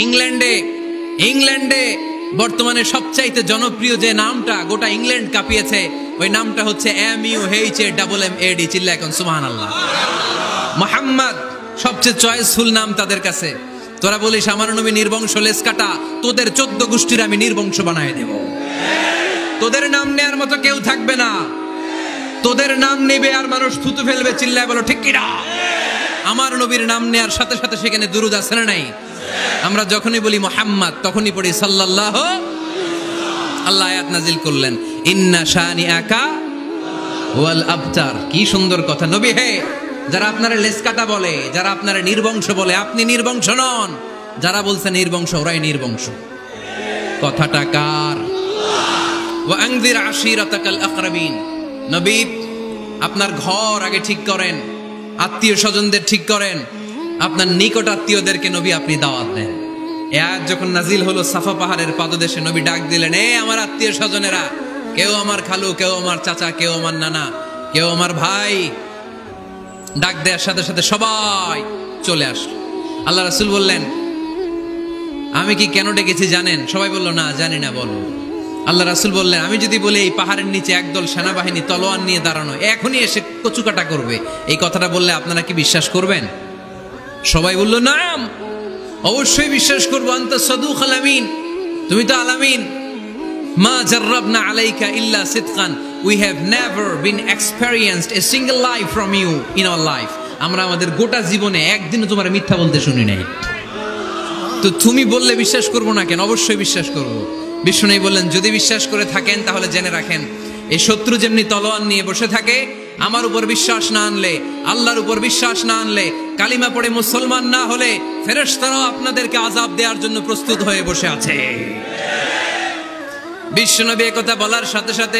ইংল্যান্ডে বর্তমানে সবচাইতে জনপ্রিয় যে নামটা গোটা ইংল্যান্ড কাঁপিয়েছে, ওই নামটা হচ্ছে MUHAMMAD। চিল্লা এখন সুবহানাল্লাহ। মুহাম্মদ সবচেয়ে চয়েসফুল নাম তাদের কাছে। তোরা বলিস আমার নবী নির্বংশ, লেস কাটা, তোদের 14 গোষ্ঠীর আমি নির্বংশ বানায় দেব। তোদের নাম নেয়ার মতো কেউ থাকবে না। তোদের নাম নেবে আর মানুষ থুতু ফেলবে। চিল্লায় বলো ঠিক কিনা? আমার নবীর নাম নেয়ার সাথে সাথে সেখানে দুরূদ আছে না নাই? আমরা যখনই বলি মুহাম্মদ তখনই পড়ি সাল্লাল্লাহু। আল্লাহ আয়াত নাজিল করলেন, ইন্না শানিআকা ওয়াল আবতার। কি সুন্দর কথা। নবী হে, যারা আপনারা লেস কাটা বলে, যারা আপনারা নির্বংশ বলে, আপনি নির্বংশ নন। যারা বলছে নির্বংশ, ওরাই নির্বংশ। কথাটা কার? ওয়া আনযির আশীরাতাকাল আকরাবিন। নবী, আপনার ঘর আগে ঠিক করেন, আত্মীয় স্বজনদের ঠিক করেন, আপনার নিকট আত্মীয়দেরকে নবী আপনি দাওয়াত দেন। এই আয়াত যখন নাজিল হলো, সাফা পাহাড়ের পাদদেশে নবী ডাক দিলেন, এ আমার আত্মীয় স্বজনেরা, কেউ আমার খালু, কেউ আমার চাচা, কেউ আমার নানা, কেউ আমার ভাই। ডাক দেওয়ার সাথে সাথে সবাই চলে আসলো। আল্লাহ রাসূল বললেন, আমি কি কেন ডেকেছি জানেন? সবাই বলল, না জানি না, বলো। আল্লাহ রাসূল বললেন, আমি যদি বলি এই পাহাড়ের নিচে একদল সেনাবাহিনী তলোয়ার নিয়ে দাঁড়ানো, এখনই এসে কচুকাটা করবে, এই কথাটা বললে আপনারা কি বিশ্বাস করবেন? সবাই বলল, নাম, অবশ্যই বিশ্বাস করবো। আনতা সাদুকুল আমিন, তুমি তো আলামিন। মা জাররাবনা আলাইকা ইল্লা সিদকান, we have never been experienced a single lie from you in our life। আমরা আমাদের গোটা জীবনে একদিনও তোমার মিথ্যা বলতে শুনি নাই। তো তুমি বললে বিশ্বাস করবো না কেন? অবশ্যই বিশ্বাস করবো। বিষ্ণু বললেন, যদি বিশ্বাস করে থাকেন তাহলে জেনে রাখেন, এই শত্রু যেমনি তলোয়ার নিয়ে বসে থাকে, আমার উপর বিশ্বাস না আনলে, আল্লাহর উপর বিশ্বাস না আনলে, কালিমা পড়ে মুসলমান না হলে, ফেরেশতারাও আপনাদেরকে আযাব দেওয়ার জন্য প্রস্তুত হয়ে বসে আছে। বিশ্বনবী একথা বলার সাথে সাথে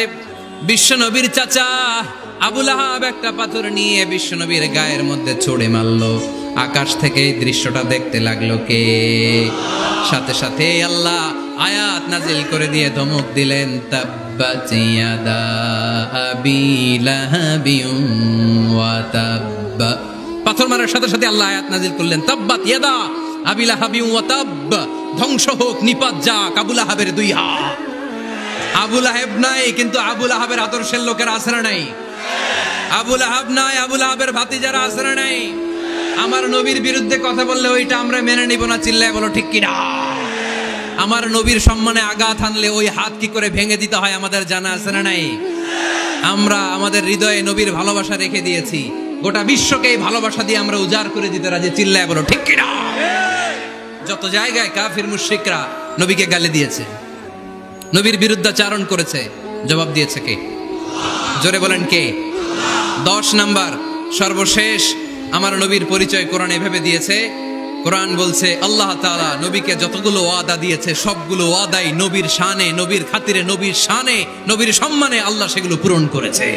বিশ্বনবীর চাচা আবু লাহাব একটা পাথর নিয়ে বিশ্বনবীর গায়ের মধ্যে ছুঁড়ে মারলো। আকাশ থেকে এই দৃশ্যটা দেখতে লাগলো কে? সাথে সাথে আল্লাহ আয়াত নাজিল করে দিয়ে ধমক দিলেন, তাব্বাত ইয়াদা আবি লাহাবিন ওয়া তাব্ব। পাথর মারার সাথে সাথে আল্লাহ আয়াত নাজিল করলেন, তাব্বাত ইয়াদা আবি লাহাবিন ওয়া তাব্ব। ধ্বংস হোক, নিপাত যাক আবু লাহাবের দুই হাত। আবু লাহাব নাই, কিন্তু আবু লাহাবের আদর্শের লোকেরা আছে না নাই? আবু লাহাব নাই, আবু লাহাবের ভাতিজারা আছে না নাই? আমার নবীর বিরুদ্ধে কথা বললে ওইটা আমরা মেনে নিব না। চিল্লায় বলো ঠিক কিনা? আমার নবীর সম্মানে আঘাত হানলে ওই হাত কি করে ভেঙে দিতে হয় আমাদের জানা আছে না নাই? আমরা আমাদের হৃদয়ে নবীর ভালোবাসা রেখে দিয়েছি, গোটা বিশ্বকে এই ভালোবাসা দিয়ে আমরা উজাড় করে দিতে রাজি। চিল্লায় বলো ঠিক কিনা? যত জায়গায় কাফির মুশরিকরা নবীকে গালি দিয়েছে, নবীর বিরুদ্ধাচারণ করেছে, জবাব দিয়েছে কে? জোরে বলেন কে? 10 নাম্বার, সর্বশেষ আমার নবীর পরিচয় কোরআন এভাবে দিয়েছে। কোরআন বলছে আল্লাহ তাআলা নবীকে যতগুলো ওয়াদা দিয়েছে সবগুলো ওয়াদাই নবীর শানে, নবীর খাতিরে, নবীর শানে, নবীর সম্মানে আল্লাহ সেগুলো পূরণ করেছে।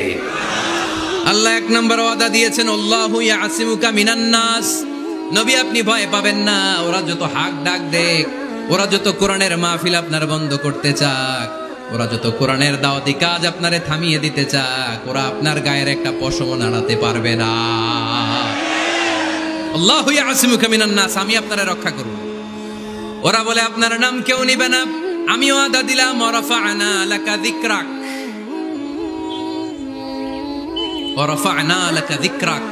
আল্লাহ 1 নাম্বার ওয়াদা দিয়েছেন, আল্লাহু ইয়াসিমুকা মিনান নাস। নবী আপনি ভয় পাবেন না, ওরা যত হাক ডাক দেখ, ওরা যত কোরআনের মাহফিল আপনার বন্ধ করতে চাক, ওরা যত কোরআনের দাওয়াতি কাজ আপনারে থামিয়ে দিতে চাক, ওরা আপনার গায়ের একটা পশমও নাড়াতে পারবে না। আল্লাহু ইয়াসিমুকা মিনান নাস, আমি আপনারে রক্ষা করব। ওরা বলে আপনার নাম কেউ নিবে না, আমি ওয়াদা দিলাম, ওয়ারাফা'না লাকা যিকরাক, ওয়ারাফা'না লাকা যিকরাক,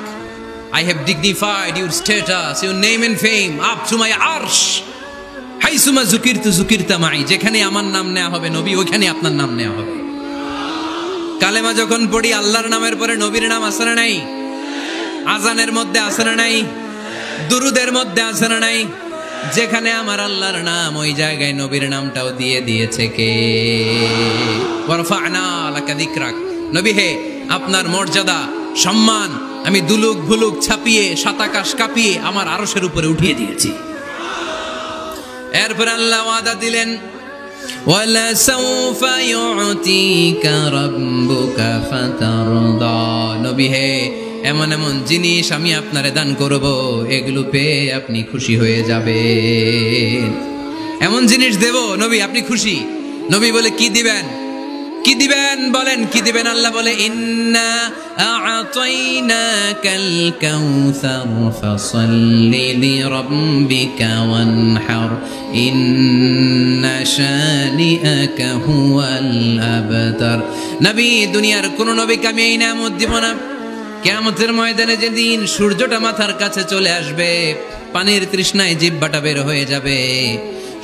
I have dignified your status, your name and fame up to my arsh, হাইসুমা যুকিরতু যুকিরতা মাই। যেখানে আমার নাম নেওয়া হবে নবী, ওইখানে আপনার নাম নেওয়া হবে। কালেমা যখন পড়ি আল্লাহর নামের পরে নবীর নাম আছে না নাই? আজানের মধ্যে আছে না নাই? দুরুদের মধ্যে আছে না নাই? যেখানে আমার আল্লাহর নাম, ওই জায়গায় নবীর নামটাও দিয়ে দিয়েছে কে? ওয়ারফা'না লাকা যিকরাক। নবী হে, আপনার মর্যাদা, সম্মান আমি দুলুক ভুলুক ছাপিয়ে, সাতাকাশ কাঁপিয়ে আমার আরশের উপরে উঠিয়ে দিয়েছি। এরপর আল্লাহ ওয়াদা দিলেন, ওয়ালা সাউফা ইউতিকা রাব্বুকা ফাতারদা। নবী হে, এমন এমন জিনিস আমি আপনারে দান করব, এগুলো পেয়ে আপনি খুশি হয়ে যাবেন। এমন জিনিস দেব নবী, আপনি খুশি। নবী বলে কি দিবেন? কি দিবেন বলেন, কি দিবেন? আল্লাহ বলে ইন্না আ'তাইনাকাল কাউসার ফাসাল্লি লিরাব্বিকা ওয়ানহার ইন্না শানিআকা হুয়াল আবতার। নবী, দুনিয়ার কোন নবীকে আমি এই নিয়ামত দিব না। কিয়ামতের ময়দানে যেদিন সূর্যটা মাথার কাছে চলে আসবে, পানির তৃষ্ণায় জিহ্বাটা বের হয়ে যাবে,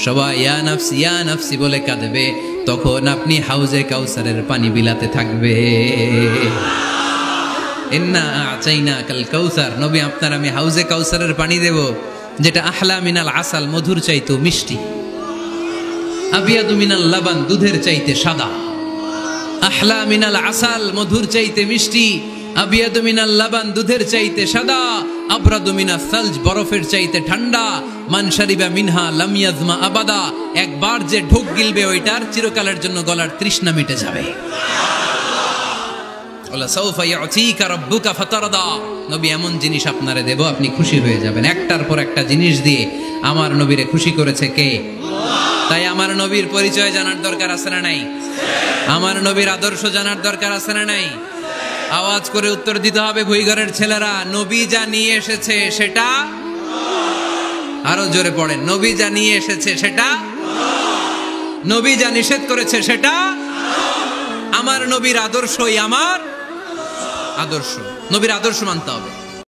সবাই ইয়া নাফসি বলে কাঁদবে, তখন আপনি হাউজে কাউসারের পানি বিলাতে থাকবে। ইন্না আ'তাইনাকাল কাউসার, নবী আপনার আমি হাউজে কাউসারের পানি দেব, যেটা আহলা মিনাল আসাল, মধুর চাইতে মিষ্টি, আবিয়াদু মিনাল লাবান, দুধের চাইতে সাদা। আহলা মিনাল আসাল, মধুর চাইতে মিষ্টি, আবিয়াদু মিনাল লাবান, দুধের চাইতে সাদা, আবরাদু মিনাস সালজ, বরফের চাইতে ঠান্ডা, মান শারিবা মিনহা লাম ইয়াজমা আবাদা, একবার যে ঢোক গিলবে ওইটার চিরকালের জন্য গলার তৃষ্ণা মিটে যাবে। ওয়ালা সাউফা ইউতিকা রাব্বুকা ফাতারদা, নবী এমন জিনিস আপনারে দেব, আপনি খুশি হয়ে যাবেন। একটার পর একটা জিনিস দিয়ে আমার নবীরে খুশি করেছে কে? তাই আমার নবীর পরিচয় জানার দরকার আছে না নাই? আমার নবীর আদর্শ জানার দরকার আছে না নাই? আওয়াজ করে উত্তর দিতে হবে ভুইঘরের ছেলেরা, নবী যা নিয়ে এসেছে সেটা, আরো জোরে পড়েন, নবী যা নিয়ে এসেছে সেটা, নবী যা নিষেধ করেছে সেটা, আমার নবীর আদর্শই আমার আদর্শ। নবীর আদর্শ মানতে হবে।